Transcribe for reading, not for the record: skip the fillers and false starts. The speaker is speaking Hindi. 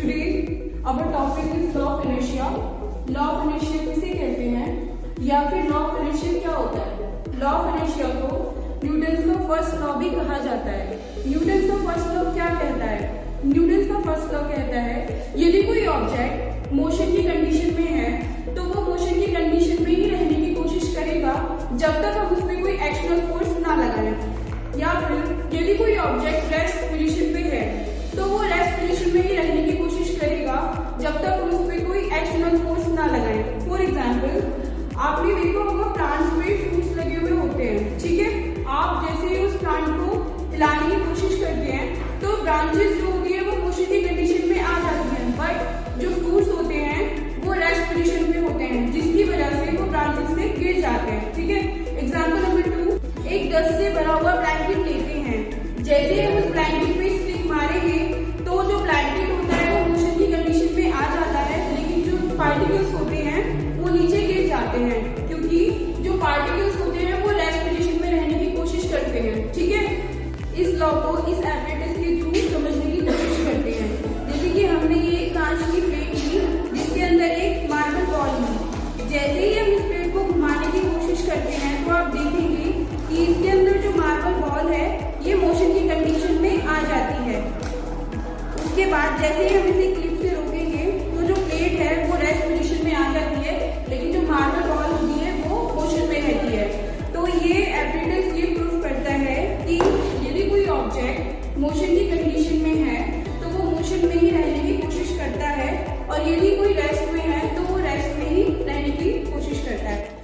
Today our topic is law of inertia. Law of inertia किसे कहते हैं या फिर law of inertia क्या होता है? Law of inertia को न्यूटन का फर्स्ट लॉ भी कहा जाता है। न्यूटन का फर्स्ट लॉ क्या कहता है? न्यूटन का फर्स्ट लॉ कहता है यदि कोई ऑब्जेक्ट मोशन की कंडीशन में है तो वो मोशन की कंडीशन में ही रहने की कोशिश करेगा जब तक हम उस पर कोई एक्सटर्नल फोर्स ना लगाएं, या फिर यदि कोई ऑब्जेक्ट रेस्ट पोजीशन पे है तो वो रेस्ट पोजीशन में ही रहने की कोशिश करेगा जब तक हम उस पर कोई एक्सटर्नल फोर्स ना लगाएं। फॉर एग्जाम्पल आपने देखा होगा प्लांट्स में फ्रूट्स लगे हुए होते हैं, ठीक है। आप जैसे ही उस प्लांट को हिलाने की कोशिश करते हैं तो ब्रांचेस जो होती है वो मोशन की कंडीशन में आ जाती हैं, बट जो फ्रूट्स होते हैं वो रेस्ट पोजीशन में होते हैं जिसकी वजह से वो ब्रांचेस से गिर जाते हैं, ठीक है। एग्जाम्पल नंबर 2, एक 10 से भरा हुआ ब्लैंकेट लेते हैं। जैसे ही हम उस ब्लैंकेट पे स्टिक मारेंगे तो जो ब्लैंकेट होता है वो मोशन की कंडीशन में आ जाता है, लेकिन जो पार्टिकल्स होते हैं वो नीचे गिर जाते हैं क्योंकि जो पार्टिकल्स होते हैं वो रेस्ट पोजीशन में रहने की कोशिश करते हैं, ठीक है। इस लॉ को इस एपरेटस के थ्रू समझने की कोशिश करते हैं। जैसे कि हमने ये कांच की प्लेट ली जिसके अंदर एक मार्बल बॉल ली। जैसे ही हम इस प्लेट को घुमाने की कोशिश करते हैं तो आप देखेंगे कि इसके अंदर जो मार्बल बॉल है ये मोशन की कंडीशन में आ जाती है। उसके बाद जैसे ही हम इसे क्लिप से रोकेंगे तो जो प्लेट है वो रेस्ट पोजीशन में आ जाती है, लेकिन जो मार्बल बॉल होती है वो मोशन में रहती है। तो ये एपरेटस ये प्रूव करता है कि यदि कोई ऑब्जेक्ट मोशन की कंडीशन में है तो वो मोशन में ही रहने की कोशिश करता है, और यदि कोई रेस्ट में है तो वो रेस्ट में ही रहने की कोशिश करता है।